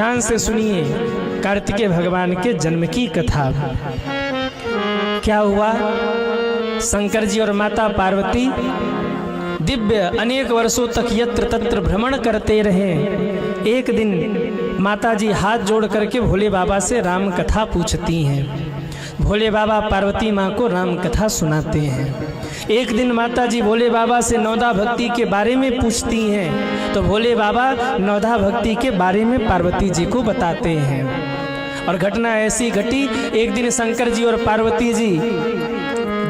ध्यान से सुनिए कार्तिकेय भगवान के जन्म की कथा। क्या हुआ, शंकर जी और माता पार्वती दिव्य अनेक वर्षों तक यत्र तत्र भ्रमण करते रहे। एक दिन माता जी हाथ जोड़ करके भोले बाबा से राम कथा पूछती हैं। भोले बाबा पार्वती माँ को राम कथा सुनाते हैं। एक दिन माता जी भोले बाबा से नौदा भक्ति के बारे में पूछती हैं, तो भोले बाबा नौदा भक्ति के बारे में पार्वती जी को बताते हैं। और घटना ऐसी घटी, एक दिन शंकर जी और पार्वती जी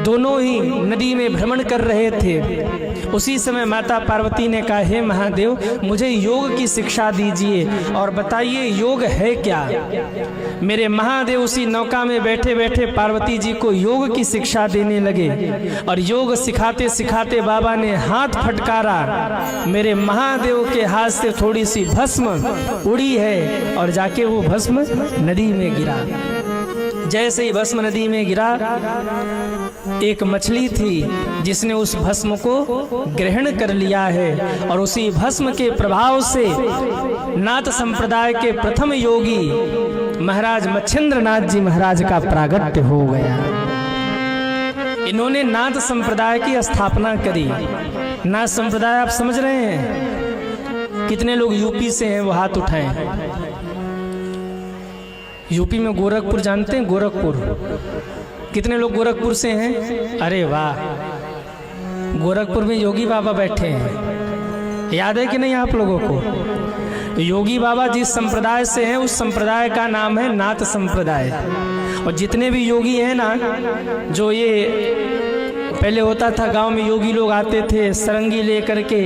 दोनों ही नदी में भ्रमण कर रहे थे। उसी समय माता पार्वती ने कहा, हे महादेव, मुझे योग की शिक्षा दीजिए और बताइए योग है क्या। मेरे महादेव उसी नौका में बैठे बैठे पार्वती जी को योग की शिक्षा देने लगे। और योग सिखाते सिखाते बाबा ने हाथ फटकारा, मेरे महादेव के हाथ से थोड़ी सी भस्म उड़ी है और जाके वो भस्म नदी में गिरा। जैसे ही भस्म नदी में गिरा, एक मछली थी जिसने उस भस्म को ग्रहण कर लिया है। और उसी भस्म के प्रभाव से नाथ संप्रदाय के प्रथम योगी महाराज मच्छिंद्रनाथ जी महाराज का प्रागट्य हो गया। इन्होंने नाथ संप्रदाय की स्थापना करी। नाथ संप्रदाय आप समझ रहे हैं? कितने लोग यूपी से हैं, वो हाथ उठाएं। यूपी में गोरखपुर जानते हैं? गोरखपुर, कितने लोग गोरखपुर से हैं? अरे वाह, गोरखपुर में योगी बाबा बैठे हैं। याद है कि नहीं आप लोगों को? योगी बाबा जिस संप्रदाय से हैं उस संप्रदाय का नाम है नाथ संप्रदाय। और जितने भी योगी हैं ना, जो ये पहले होता था गांव में, योगी लोग आते थे सरंगी लेकर के,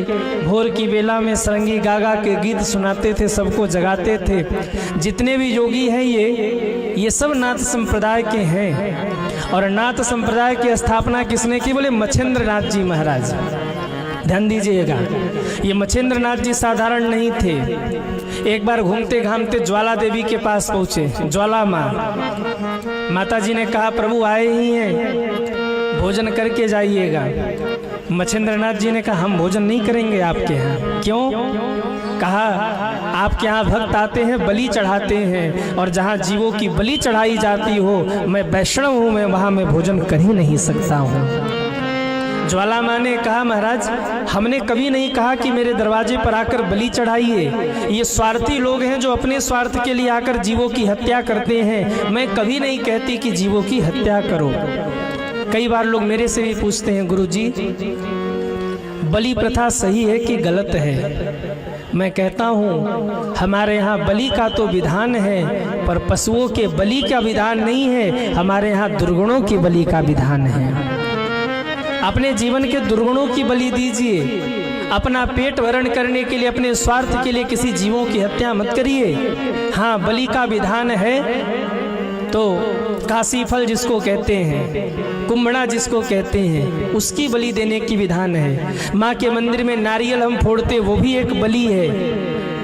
भोर की बेला में सरंगी गागा के गीत सुनाते थे, सबको जगाते थे। जितने भी योगी हैं ये सब नाथ संप्रदाय के हैं। और नाथ संप्रदाय की स्थापना किसने की? बोले मच्छिंद्रनाथ जी महाराज। ध्यान दीजिएगा, ये मच्छिंद्रनाथ जी साधारण नहीं थे। एक बार घूमते घामते ज्वाला देवी के पास पहुँचे। ज्वाला माता जी ने कहा, प्रभु आए ही हैं, भोजन करके जाइएगा। मच्छिंद्रनाथ जी ने कहा, हम भोजन नहीं करेंगे आपके यहाँ। क्यों? कहा, आपके यहाँ भक्त आते हैं, बलि चढ़ाते हैं, और जहाँ जीवों की बलि चढ़ाई जाती हो, मैं वैष्णव हूँ, मैं वहाँ मैं भोजन कर ही नहीं सकता हूँ। ज्वाला माँ ने कहा, महाराज, हमने कभी नहीं कहा कि मेरे दरवाजे पर आकर बलि चढ़ाइए। ये स्वार्थी लोग हैं जो अपने स्वार्थ के लिए आकर जीवों की हत्या करते हैं। मैं कभी नहीं कहती कि जीवों की हत्या करो। कई बार लोग मेरे से भी पूछते हैं, गुरुजी, बलि प्रथा सही है कि गलत है? मैं कहता हूँ, हमारे यहाँ बलि का तो विधान है, पर पशुओं के बलि का विधान नहीं है। हमारे यहाँ दुर्गुणों की बलि का विधान है। अपने जीवन के दुर्गुणों की बलि दीजिए। अपना पेट भरण करने के लिए, अपने स्वार्थ के लिए किसी जीवों की हत्या मत करिए। हाँ, बलि का विधान है तो काशी फल जिसको कहते हैं, कुम्भड़ा जिसको कहते हैं, उसकी बलि देने की विधान है। माँ के मंदिर में नारियल हम फोड़ते, वो भी एक बलि है।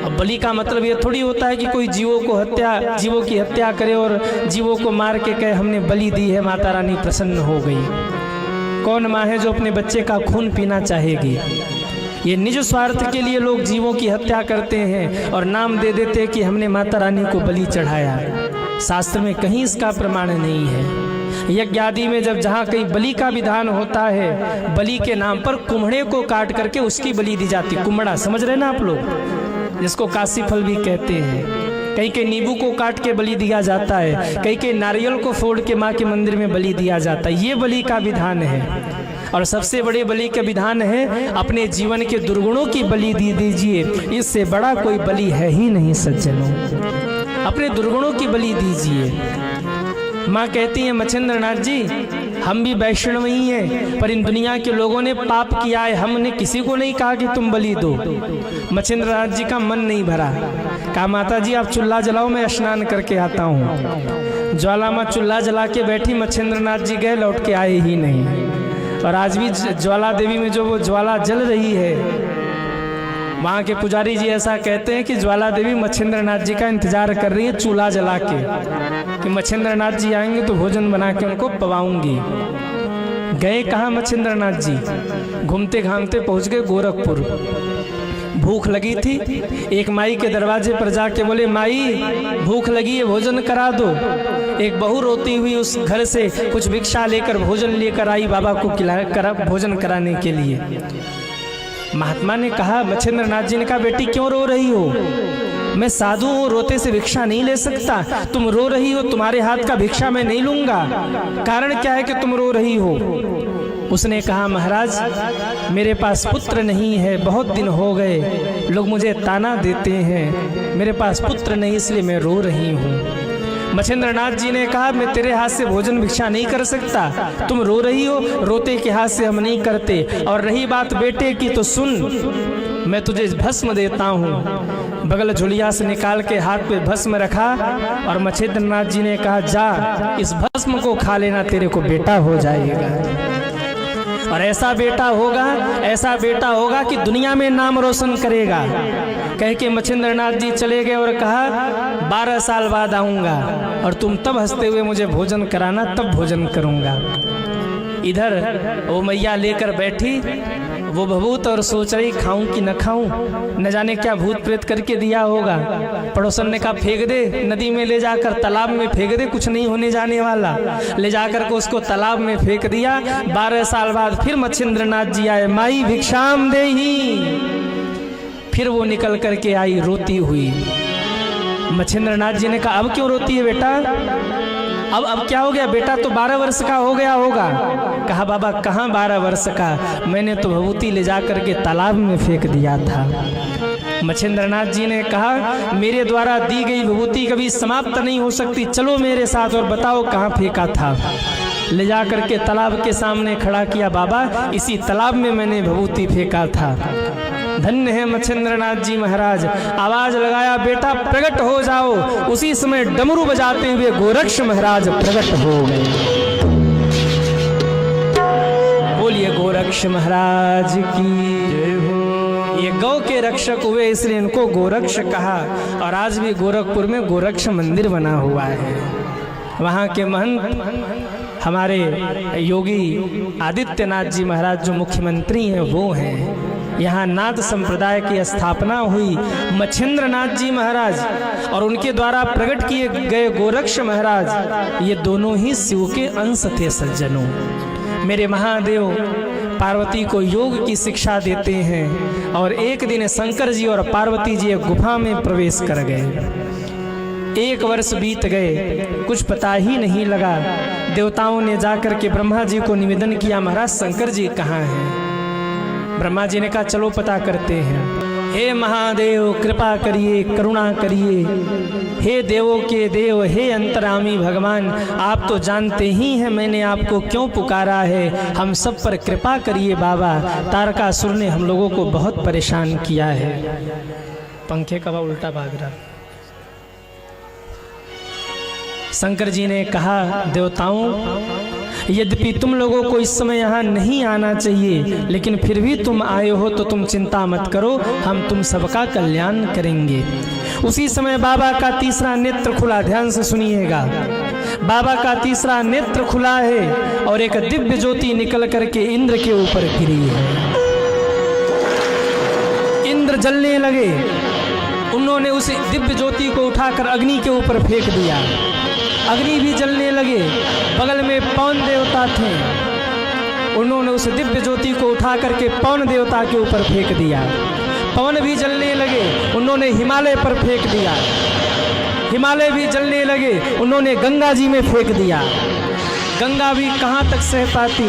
अब बलि का मतलब ये थोड़ी होता है कि कोई जीवों की हत्या करे और जीवों को मार के कहे हमने बलि दी है, माता रानी प्रसन्न हो गई। कौन माँ है जो अपने बच्चे का खून पीना चाहेगी? ये निज स्वार्थ के लिए लोग जीवों की हत्या करते हैं और नाम दे देते हैं कि हमने माता रानी को बलि चढ़ाया। शास्त्र में कहीं इसका प्रमाण नहीं है। यज्ञ आदि में जहाँ कहीं बलि का विधान होता है, बलि के नाम पर कुम्हड़े को काट करके उसकी बलि दी जाती है। कुम्हड़ा समझ रहे ना आप लोग, जिसको काशी फल भी कहते हैं। कहीं के नींबू को काट के बलि दिया जाता है, कहीं के नारियल को फोड़ के माँ के मंदिर में बलि दिया जाता है। ये बलि का विधान है। और सबसे बड़े बलि का विधान है, अपने जीवन के दुर्गुणों की बलि दी दीजिए। इससे बड़ा कोई बलि है ही नहीं सज्जनों। अपने दुर्गुणों की बलि दीजिए। माँ कहती है, मच्छिंद्रनाथ जी, हम भी वैष्णव ही हैं, पर इन दुनिया के लोगों ने पाप किया है। हमने किसी को नहीं कहा कि तुम बलि दो। मच्छिंद्रनाथ जी का मन नहीं भरा। कहा, माता जी आप चूल्हा जलाओ, मैं स्नान करके आता हूँ। ज्वाला माँ चूल्हा जला के बैठी, मच्छिंद्रनाथ जी गए, लौट के आए ही नहीं। और आज भी ज्वाला देवी में जो वो ज्वाला जल रही है, वहाँ के पुजारी जी ऐसा कहते हैं कि ज्वाला देवी मच्छिंद्रनाथ जी का इंतजार कर रही है चूल्हा जला के, कि मच्छिंद्रनाथ जी आएंगे तो भोजन बना के उनको पवाऊंगी। गए कहाँ मच्छिंद्रनाथ जी? घूमते घामते पहुँच गए गोरखपुर। भूख लगी थी। एक माई के दरवाजे पर जाके बोले, माई भूख लगी है, भोजन करा दो। एक बहू रोती हुई उस घर से कुछ भिक्षा लेकर भोजन लेकर आई बाबा को भोजन कराने के लिए। महात्मा ने कहा, मच्छिंद्र नाथ जी ने कहा, बेटी क्यों रो रही हो? मैं साधु हूँ, रोते से भिक्षा नहीं ले सकता। तुम रो रही हो, तुम्हारे हाथ का भिक्षा मैं नहीं लूंगा। कारण क्या है कि तुम रो रही हो? उसने कहा, महाराज मेरे पास पुत्र नहीं है, बहुत दिन हो गए, लोग मुझे ताना देते हैं, मेरे पास पुत्र नहीं इसलिए मैं रो रही हूँ। मच्छिंद्र नाथ जी ने कहा, मैं तेरे हाथ से भोजन भिक्षा नहीं कर सकता, तुम रो रही हो, रोते के हाथ से हम नहीं करते। और रही बात बेटे की तो सुन, मैं तुझे भस्म देता हूँ। बगल झुलिया से निकाल के हाथ पे भस्म रखा और मच्छिंद्र नाथ जी ने कहा, जा इस भस्म को खा लेना, तेरे को बेटा हो जाएगा। और ऐसा बेटा होगा कि दुनिया में नाम रोशन करेगा। कह के मच्छिंद्र नाथ जी चले गए और कहा, 12 साल बाद आऊँगा और तुम तब हंसते हुए मुझे भोजन कराना, तब भोजन करूँगा। इधर वो मैया लेकर बैठी वो भभूत और सोच रही, खाऊं कि न खाऊं, न जाने क्या भूत प्रेत करके दिया होगा। पड़ोसन ने कहा, फेंक दे नदी में, ले जाकर तालाब में फेंक दे, कुछ नहीं होने जाने वाला। ले जाकर के उसको तालाब में फेंक दिया। 12 साल बाद फिर मच्छिंद्र नाथ जी आए, माई भिक्षाम देही। फिर वो निकल करके आई रोती हुई। मच्छिंद्र नाथ जी ने कहा, अब क्यों रोती है बेटा? अब क्या हो गया? बेटा तो 12 वर्ष का हो गया होगा। कहा, बाबा कहाँ 12 वर्ष का, मैंने तो भभूति ले जा करके तालाब में फेंक दिया था। मच्छिंद्र नाथ जी ने कहा, मेरे द्वारा दी गई विभूति कभी समाप्त नहीं हो सकती, चलो मेरे साथ और बताओ कहाँ फेंका था। ले जा करके तालाब के सामने खड़ा किया, बाबा इसी तालाब में मैंने विभूति फेंका था। धन्य है मच्छिंद्र नाथ जी महाराज। आवाज लगाया, बेटा प्रकट हो जाओ। उसी समय डमरू बजाते हुए गोरक्ष महाराज प्रकट हो गए। बोलिए गोरक्ष महाराज की जय हो। ये गौ के रक्षक हुए इसलिए इनको गोरक्ष कहा। और आज भी गोरखपुर में गोरक्ष मंदिर बना हुआ है। वहाँ के महंत हमारे योगी आदित्यनाथ जी महाराज जो मुख्यमंत्री हैं वो हैं। यहाँ नाथ संप्रदाय की स्थापना हुई। मच्छिंद्र नाथ जी महाराज और उनके द्वारा प्रकट किए गए गोरक्ष महाराज, ये दोनों ही शिव के अंश थे। सज्जनों, मेरे महादेव पार्वती को योग की शिक्षा देते हैं। और एक दिन शंकर जी और पार्वती जी एक गुफा में प्रवेश कर गए। 1 वर्ष बीत गए, कुछ पता ही नहीं लगा। देवताओं ने जाकर के ब्रह्मा जी को निवेदन किया, महाराज शंकर जी कहाँ हैं? ब्रह्मा जी ने कहा, चलो पता करते हैं। हे महादेव कृपा करिए, करुणा करिए। हे देवों के देव, हे अंतरामी भगवान, आप तो जानते ही हैं मैंने आपको क्यों पुकारा है। हम सब पर कृपा करिए बाबा। तारकासुर ने हम लोगों को बहुत परेशान किया है। पंखे का उल्टा भाग रहा। शंकर जी ने कहा, देवताओं यद्यपि तुम लोगों को इस समय यहाँ नहीं आना चाहिए, लेकिन फिर भी तुम आए हो तो तुम चिंता मत करो, हम तुम सबका कल्याण करेंगे। उसी समय बाबा का तीसरा नेत्र खुला। ध्यान से सुनिएगा, बाबा का तीसरा नेत्र खुला है और एक दिव्य ज्योति निकल करके इंद्र के ऊपर गिरी है। इंद्र जलने लगे। उन्होंने उस दिव्य ज्योति को उठाकर अग्नि के ऊपर फेंक दिया। अग्नि भी जलने लगे। बगल में पवन देवता थे, उन्होंने उस दिव्य ज्योति को उठा करके पवन देवता के ऊपर फेंक दिया। पवन भी जलने लगे, उन्होंने हिमालय पर फेंक दिया। हिमालय भी जलने लगे, उन्होंने गंगा जी में फेंक दिया। गंगा भी कहाँ तक सह पाती,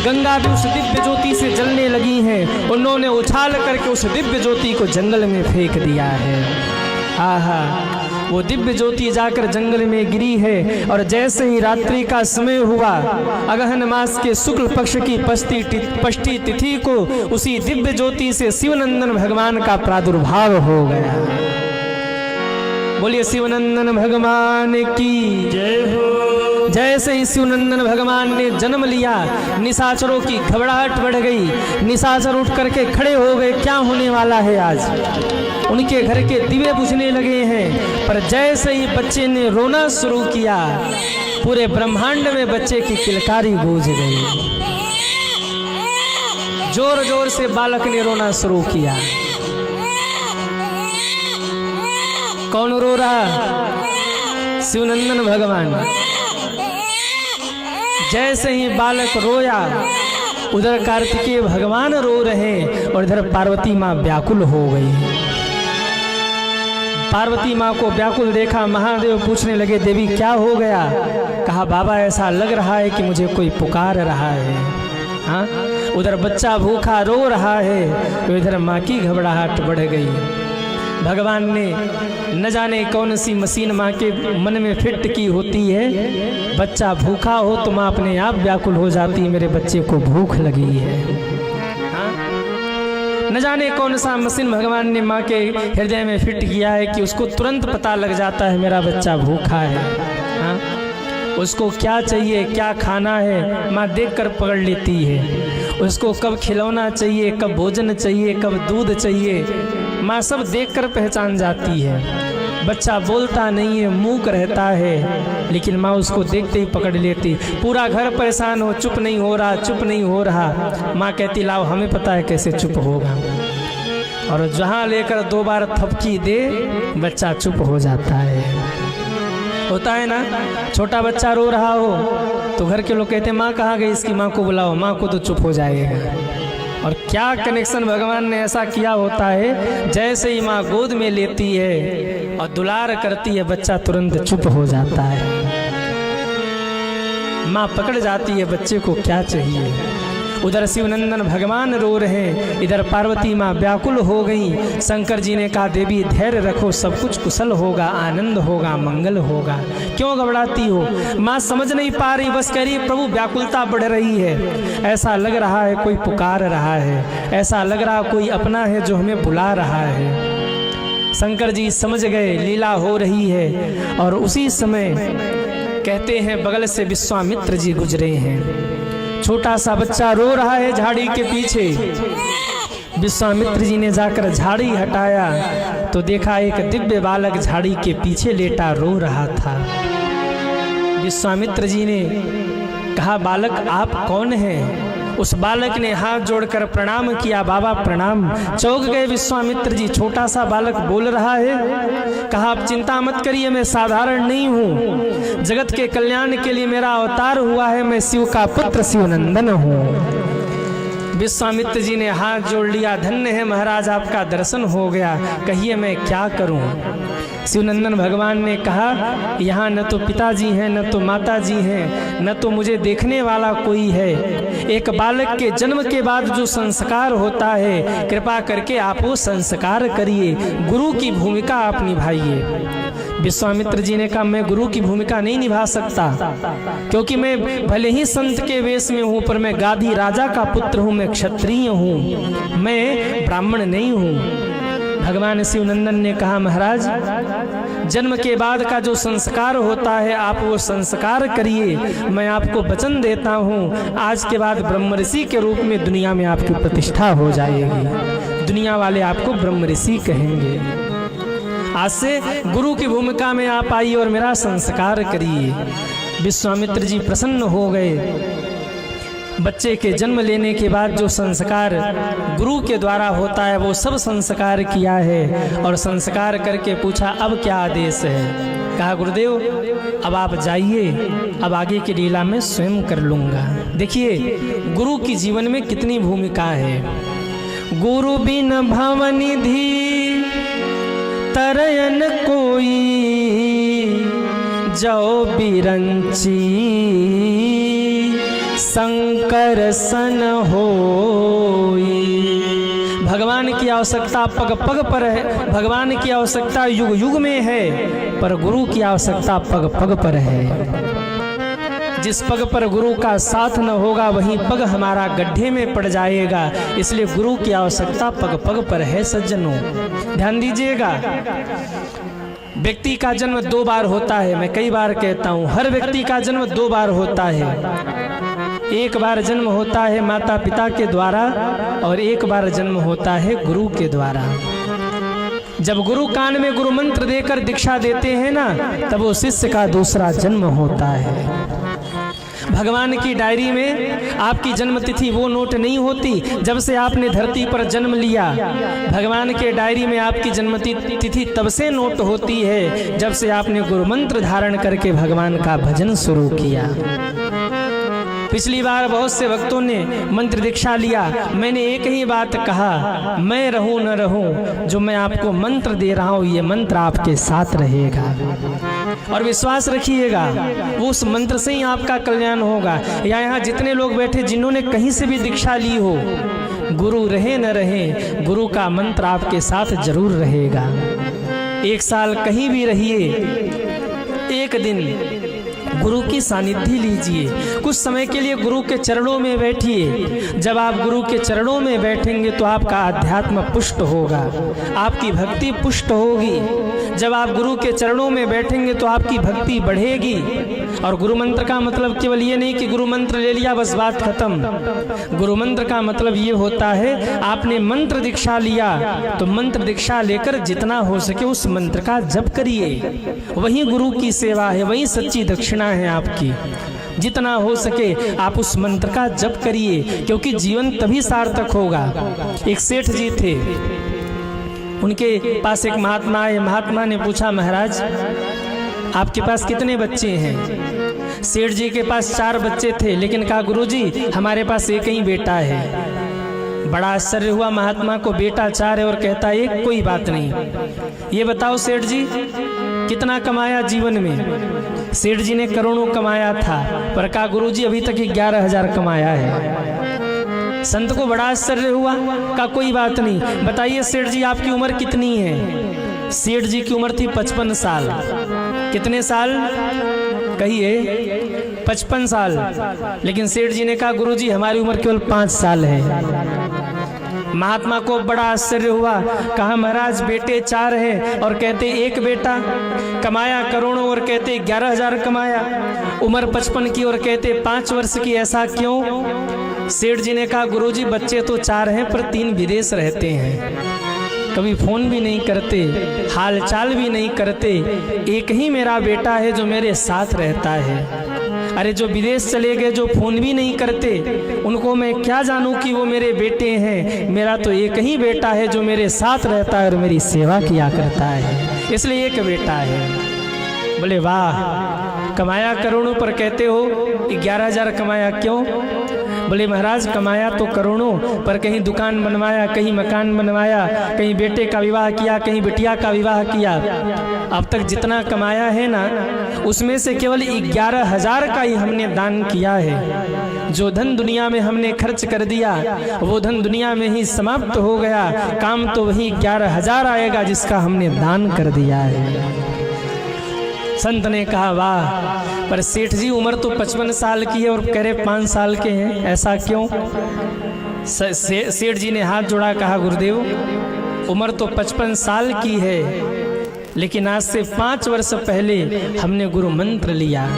गंगा भी उस दिव्य ज्योति से जलने लगी हैं। उन्होंने उछाल करके उस दिव्य ज्योति को जंगल में फेंक दिया है। आहा, वो दिव्य ज्योति जाकर जंगल में गिरी है। और जैसे ही रात्रि का समय हुआ, अगहन मास के शुक्ल पक्ष की पष्टी तिथि को उसी दिव्य ज्योति से शिवनंदन भगवान का प्रादुर्भाव हो गया। बोलिए शिवनंदन भगवान की जय हो। जैसे ही शिवनंदन भगवान ने जन्म लिया, निशाचरों की घबराहट बढ़ गई। निशाचर उठ करके खड़े हो गए, क्या होने वाला है आज। उनके घर के दिवे बुझने लगे हैं। पर जैसे ही बच्चे ने रोना शुरू किया, पूरे ब्रह्मांड में बच्चे की किलकारी गूंज गई। जोर जोर से बालक ने रोना शुरू किया। कौन रो रहा? शिवनंदन भगवान। जैसे ही बालक रोया, उधर कार्तिकेय भगवान रो रहे और इधर पार्वती माँ व्याकुल हो गई। पार्वती माँ को व्याकुल देखा, महादेव पूछने लगे, देवी क्या हो गया? कहा, बाबा ऐसा लग रहा है कि मुझे कोई पुकार रहा है। हाँ, उधर बच्चा भूखा रो रहा है, तो इधर माँ की घबराहट बढ़ गई। भगवान ने न जाने कौन सी मशीन माँ के मन में फिट की होती है, बच्चा भूखा हो तो माँ अपने आप व्याकुल हो जाती है, मेरे बच्चे को भूख लगी है। हाँ? न जाने कौन सा मशीन भगवान ने माँ के हृदय में फिट किया है कि उसको तुरंत पता लग जाता है मेरा बच्चा भूखा है। हाँ? उसको क्या चाहिए, क्या खाना है, माँ देखकर पकड़ लेती है। उसको कब खिलौना चाहिए, कब भोजन चाहिए, कब दूध चाहिए, माँ सब देखकर पहचान जाती है। बच्चा बोलता नहीं है, मूक रहता है, लेकिन माँ उसको देखते ही पकड़ लेती। पूरा घर परेशान हो, चुप नहीं हो रहा, चुप नहीं हो रहा, माँ कहती, लाओ हमें पता है कैसे चुप होगा। और जहाँ लेकर 2 बार थपकी दे, बच्चा चुप हो जाता है। होता है ना, छोटा बच्चा रो रहा हो तो घर के लोग कहते हैं, माँ कहाँ गई, इसकी माँ को बुलाओ, माँ को तो चुप हो जाएगा। और क्या कनेक्शन भगवान ने ऐसा किया होता है, जैसे ही माँ गोद में लेती है और दुलार करती है, बच्चा तुरंत चुप हो जाता है। माँ पकड़ जाती है बच्चे को क्या चाहिए। उधर शिवनंदन भगवान रो रहे, इधर पार्वती माँ व्याकुल हो गई। शंकर जी ने कहा, देवी धैर्य रखो, सब कुछ कुशल होगा, आनंद होगा, मंगल होगा, क्यों घबराती हो? माँ समझ नहीं पा रही, बस कह रही, प्रभु व्याकुलता बढ़ रही है, ऐसा लग रहा है कोई पुकार रहा है, ऐसा लग रहा कोई अपना है जो हमें बुला रहा है। शंकर जी समझ गए लीला हो रही है। और उसी समय कहते हैं बगल से विश्वामित्र जी गुजरे हैं। छोटा सा बच्चा रो रहा है झाड़ी के पीछे। विश्वामित्र जी ने जाकर झाड़ी हटाया तो देखा एक दिव्य बालक झाड़ी के पीछे लेटा रो रहा था। विश्वामित्र जी ने कहा, बालक आप कौन हैं? उस बालक ने हाथ जोड़कर प्रणाम किया, बाबा प्रणाम। चौंक गए विश्वामित्र जी, छोटा सा बालक बोल रहा है। कहा, आप चिंता मत करिए, मैं साधारण नहीं हूँ, जगत के कल्याण के लिए मेरा अवतार हुआ है, मैं शिव का पुत्र शिवनंदन हूँ। विश्वामित्र जी ने हाथ जोड़ लिया, धन्य है महाराज, आपका दर्शन हो गया, कहिए मैं क्या करूं? शिवनंदन भगवान ने कहा, यहाँ न तो पिताजी हैं, न तो माताजी हैं, न तो मुझे देखने वाला कोई है। एक बालक के जन्म के बाद जो संस्कार होता है, कृपा करके आप वो संस्कार करिए, गुरु की भूमिका आप निभाइए। विश्वामित्र जी ने कहा, मैं गुरु की भूमिका नहीं निभा सकता, क्योंकि मैं भले ही संत के वेश में हूँ, पर मैं गादी राजा का पुत्र हूँ, मैं क्षत्रिय हूँ, मैं ब्राह्मण नहीं हूँ। भगवान शिवनंदन ने कहा, महाराज जन्म के बाद का जो संस्कार होता है आप वो संस्कार करिए। मैं आपको वचन देता हूँ, आज के बाद ब्रह्म ऋषि के रूप में दुनिया में आपकी प्रतिष्ठा हो जाएगी, दुनिया वाले आपको ब्रह्म ऋषि कहेंगे। आज से गुरु की भूमिका में आप आइए और मेरा संस्कार करिए। विश्वामित्र जी प्रसन्न हो गए। बच्चे के जन्म लेने के बाद जो संस्कार गुरु के द्वारा होता है वो सब संस्कार किया है, और संस्कार करके पूछा, अब क्या आदेश है? कहा, गुरुदेव अब आप जाइए, अब आगे की लीला मैं स्वयं कर लूँगा। देखिए गुरु की जीवन में कितनी भूमिका है। गुरु बिन भवनिधि तरयन कोई, जो बिरंची शंकर सन होई। भगवान की आवश्यकता पग पग पर है, भगवान की आवश्यकता युग युग में है, पर गुरु की आवश्यकता पग पग पर है। जिस पग पर गुरु का साथ न होगा वहीं पग हमारा गड्ढे में पड़ जाएगा, इसलिए गुरु की आवश्यकता पग पग पर है। सज्जनों ध्यान दीजिएगा, व्यक्ति का जन्म 2 बार होता है। मैं कई बार कहता हूँ, हर व्यक्ति का जन्म 2 बार होता है। एक बार जन्म होता है माता पिता के द्वारा और एक बार जन्म होता है गुरु के द्वारा। जब गुरु कान में गुरु मंत्र देकर दीक्षा देते हैं ना, तब वो शिष्य का दूसरा जन्म होता है। भगवान की डायरी में आपकी जन्म तिथि वो नोट नहीं होती जब से आपने धरती पर जन्म लिया। भगवान के डायरी में आपकी जन्म तिथि तब से नोट होती है जब से आपने गुरु मंत्र धारण करके भगवान का भजन शुरू किया। पिछली बार बहुत से भक्तों ने मंत्र दीक्षा लिया, मैंने एक ही बात कहा, मैं रहूं न रहूं, जो मैं आपको मंत्र दे रहा हूं ये मंत्र आपके साथ रहेगा और विश्वास रखिएगा वो उस मंत्र से ही आपका कल्याण होगा। या यहाँ जितने लोग बैठे जिन्होंने कहीं से भी दीक्षा ली हो, गुरु रहे न रहे, गुरु का मंत्र आपके साथ जरूर रहेगा। एक साल कहीं भी रहिए, एक दिन गुरु की सानिध्य लीजिए, कुछ समय के लिए गुरु के चरणों में बैठिए। जब आप गुरु के चरणों में बैठेंगे तो आपका अध्यात्म पुष्ट होगा, आपकी भक्ति पुष्ट होगी। जब आप गुरु के चरणों में बैठेंगे तो आपकी भक्ति बढ़ेगी। और गुरु मंत्र का मतलब केवल ये नहीं कि गुरु मंत्र ले लिया बस बात खत्म। गुरु मंत्र का मतलब ये होता है आपने मंत्र दीक्षा लिया तो मंत्र दीक्षा लेकर जितना हो सके उस मंत्र का जप करिए, वही गुरु की सेवा है, वही सच्ची दक्षिणा है आपकी। जितना हो सके आप उस मंत्र का जप करिए, क्योंकि जीवन तभी सार्थक होगा। एक सेठ जी थे, उनके पास एक महात्मा आए। महात्मा ने पूछा, महाराज आपके पास कितने बच्चे हैं? सेठ जी के पास 4 बच्चे थे, लेकिन कहा गुरुजी हमारे पास एक ही बेटा है। बड़ा आश्चर्य हुआ महात्मा को, बेटा 4 है और कहता एक, कोई बात नहीं। ये बताओ सेठ जी कितना कमाया जीवन में? सेठ जी ने करोड़ों कमाया था, पर कहा गुरुजी अभी तक 11,000 कमाया है। संत को बड़ा आश्चर्य हुआ, कहा कोई बात नहीं, बताइए सेठ जी आपकी उम्र कितनी है? सेठ जी की उम्र थी 55 साल। कितने साल कहिए? 55 साल। लेकिन सेठ जी ने कहा गुरुजी हमारी उम्र केवल 5 साल है। महात्मा को बड़ा आश्चर्य हुआ, कहा महाराज बेटे 4 हैं और कहते एक बेटा, कमाया करोड़ों और कहते 11,000 कमाया, उम्र 55 की और कहते 5 वर्ष की, ऐसा क्यों? सेठ जी ने कहा गुरुजी बच्चे तो 4 हैं पर 3 विदेश रहते हैं, कभी फोन भी नहीं करते, हाल चाल भी नहीं करते। एक ही मेरा बेटा है जो मेरे साथ रहता है। अरे जो विदेश चले गए, जो फोन भी नहीं करते, उनको मैं क्या जानूं कि वो मेरे बेटे हैं? मेरा तो एक ही बेटा है जो मेरे साथ रहता है और मेरी सेवा किया करता है, इसलिए एक बेटा है। बोले वाह, कमाया करोड़ों पर कहते हो 11,000 कमाया, क्यों? बोले महाराज कमाया तो करोड़ों, पर कहीं दुकान बनवाया, कहीं मकान बनवाया, कहीं बेटे का विवाह किया, कहीं बिटिया का विवाह किया। अब तक जितना कमाया है ना, उसमें से केवल 11,000 का ही हमने दान किया है। जो धन दुनिया में हमने खर्च कर दिया वो धन दुनिया में ही समाप्त हो गया, काम तो वही 11,000 आएगा जिसका हमने दान कर दिया है। संत ने कहा वाह, पर सेठ जी उम्र तो 55 साल की है और कह रहे 5 साल के हैं, ऐसा क्यों? सेठ जी ने हाथ जोड़ा, कहा गुरुदेव उम्र तो 55 साल की है, लेकिन आज से 5 वर्ष पहले हमने गुरु मंत्र लिया।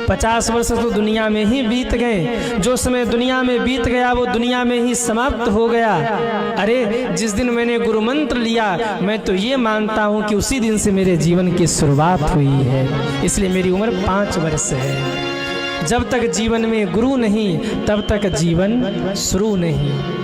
50 वर्ष तो दुनिया में ही बीत गए, जो समय दुनिया में बीत गया वो दुनिया में ही समाप्त हो गया। अरे जिस दिन मैंने गुरु मंत्र लिया, मैं तो ये मानता हूँ कि उसी दिन से मेरे जीवन की शुरुआत हुई है, इसलिए मेरी उम्र 5 वर्ष है। जब तक जीवन में गुरु नहीं तब तक जीवन शुरू नहीं।